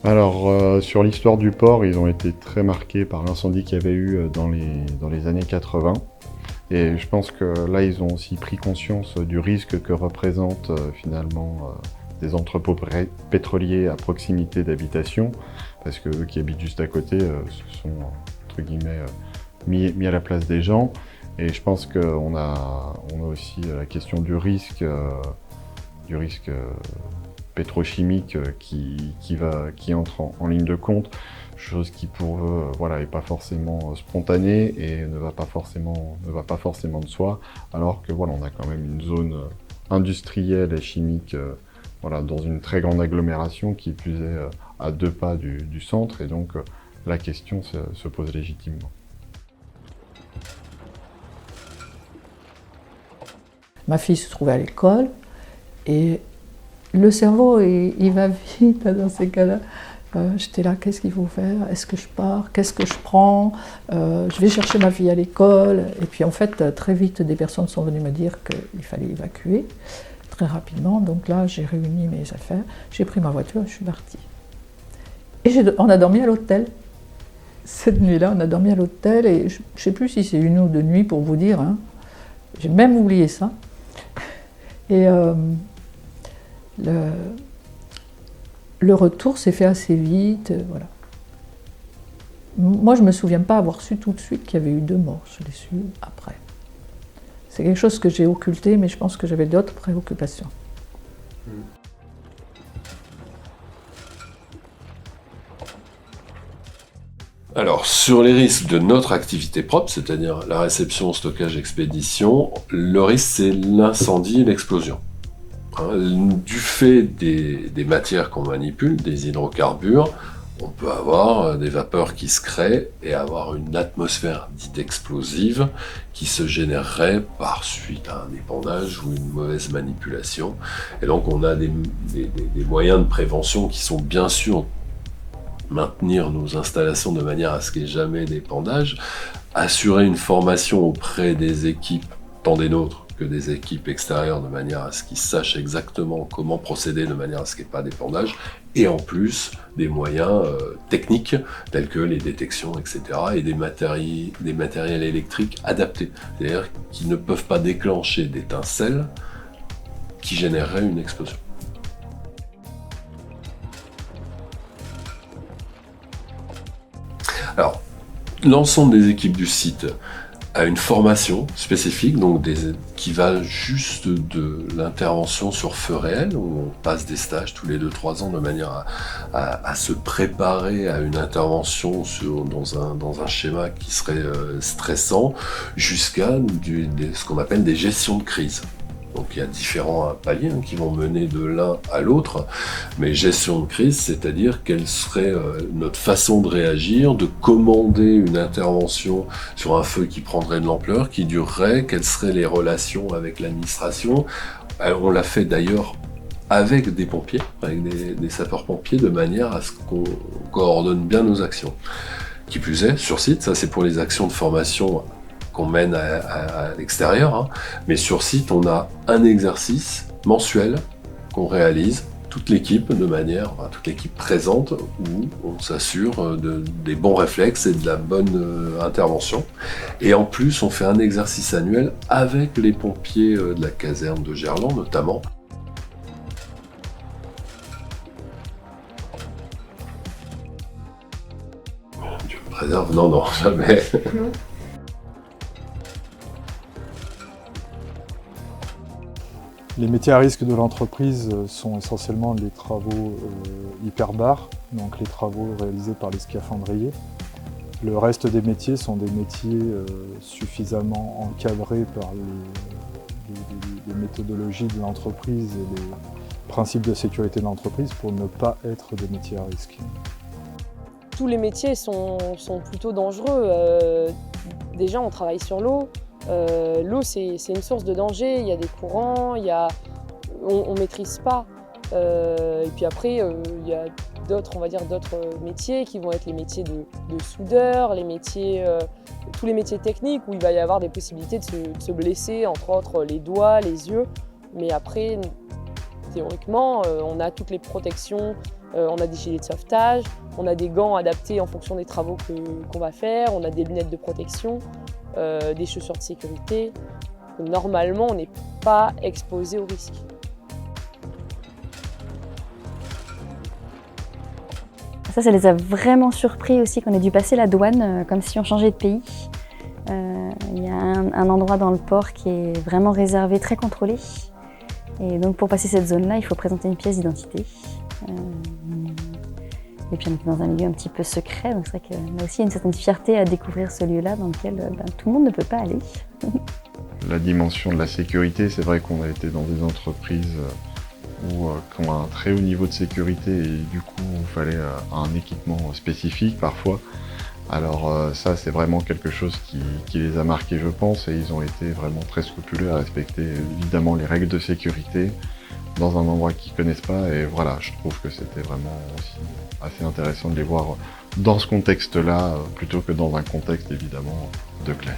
Alors, sur l'histoire du port, ils ont été très marqués par l'incendie qu'il y avait eu dans les années 80. Et je pense que là, ils ont aussi pris conscience du risque que représentent finalement des entrepôts pétroliers à proximité d'habitations, parce que eux qui habitent juste à côté se sont, entre guillemets, mis à la place des gens. Et je pense qu'on a aussi la question du risque pétrochimique qui entre en ligne de compte, chose qui pour eux voilà, est pas forcément spontanée et ne va pas forcément de soi, alors que voilà, on a quand même une zone industrielle et chimique voilà, dans une très grande agglomération qui plus est à 2 pas du centre, et donc la question se pose légitimement. Ma fille se trouvait à l'école et le cerveau, il va vite dans ces cas-là. J'étais là, qu'est-ce qu'il faut faire? Est-ce que je pars? Qu'est-ce que je prends? Je vais chercher ma fille à l'école. Et puis en fait, très vite, des personnes sont venues me dire qu'il fallait évacuer, très rapidement. Donc là, j'ai réuni mes affaires, j'ai pris ma voiture et je suis partie. Et on a dormi à l'hôtel. Cette nuit-là, on a dormi à l'hôtel et je ne sais plus si c'est 1 ou 2 nuits pour vous dire. Hein. J'ai même oublié ça. Et le retour s'est fait assez vite, voilà. Moi, je ne me souviens pas avoir su tout de suite qu'il y avait eu 2 morts, je l'ai su après. C'est quelque chose que j'ai occulté, mais je pense que j'avais d'autres préoccupations. Alors, sur les risques de notre activité propre, c'est-à-dire la réception, stockage, expédition, le risque, c'est l'incendie et l'explosion. Du fait des matières qu'on manipule, des hydrocarbures, on peut avoir des vapeurs qui se créent et avoir une atmosphère dite explosive qui se générerait par suite à un épandage ou une mauvaise manipulation. Et donc on a des moyens de prévention qui sont bien sûr maintenir nos installations de manière à ce qu'il n'y ait jamais d'épandage, assurer une formation auprès des équipes, tant des nôtres que des équipes extérieures, de manière à ce qu'ils sachent exactement comment procéder de manière à ce qu'il n'y ait pas d'épandage, et en plus des moyens techniques tels que les détections, etc., et des matériels électriques adaptés, c'est-à-dire qui ne peuvent pas déclencher d'étincelles qui généreraient une explosion. Alors, l'ensemble des équipes du site a une formation spécifique, donc qui va juste de l'intervention sur feu réel, où on passe des stages tous les 2-3 ans de manière à se préparer à une intervention dans un schéma qui serait stressant, jusqu'à ce qu'on appelle des gestions de crise. Donc il y a différents paliers qui vont mener de l'un à l'autre, mais gestion de crise, c'est-à-dire quelle serait notre façon de réagir, de commander une intervention sur un feu qui prendrait de l'ampleur, qui durerait, quelles seraient les relations avec l'administration. On l'a fait d'ailleurs avec des pompiers, avec des sapeurs-pompiers, de manière à ce qu'on coordonne bien nos actions. Qui plus est, sur site, ça c'est pour les actions de formation qu'on mène à l'extérieur, hein. Mais sur site, on a un exercice mensuel qu'on réalise, toute l'équipe toute l'équipe présente, où on s'assure des bons réflexes et de la bonne intervention. Et en plus, on fait un exercice annuel avec les pompiers de la caserne de Gerland, notamment. Dieu me préserve, non, jamais. Les métiers à risque de l'entreprise sont essentiellement les travaux hyperbares, donc les travaux réalisés par les scaphandriers. Le reste des métiers sont des métiers suffisamment encadrés par les méthodologies de l'entreprise et les principes de sécurité de l'entreprise pour ne pas être des métiers à risque. Tous les métiers sont plutôt dangereux. Déjà, on travaille sur l'eau. L'eau, c'est une source de danger, il y a des courants, on ne maîtrise pas. Et puis après, il y a d'autres métiers qui vont être les métiers de soudeur, tous les métiers techniques où il va y avoir des possibilités de se blesser, entre autres les doigts, les yeux. Mais après, théoriquement, on a toutes les protections on a des gilets de sauvetage, on a des gants adaptés en fonction des travaux qu'on va faire, on a des lunettes de protection, des chaussures de sécurité. Normalement, on n'est pas exposé au risque. Ça les a vraiment surpris aussi qu'on ait dû passer la douane, comme si on changeait de pays. Il y a un endroit dans le port qui est vraiment réservé, très contrôlé. Et donc pour passer cette zone-là, il faut présenter une pièce d'identité. Et puis on était dans un milieu un petit peu secret, donc c'est vrai qu'on a aussi une certaine fierté à découvrir ce lieu-là dans lequel tout le monde ne peut pas aller. La dimension de la sécurité, c'est vrai qu'on a été dans des entreprises qui ont un très haut niveau de sécurité et du coup il fallait un équipement spécifique parfois. Alors ça c'est vraiment quelque chose qui les a marqués je pense, et ils ont été vraiment très scrupuleux à respecter évidemment les règles de sécurité dans un endroit qu'ils connaissent pas, et voilà, je trouve que c'était vraiment aussi assez intéressant de les voir dans ce contexte-là plutôt que dans un contexte évidemment de classe.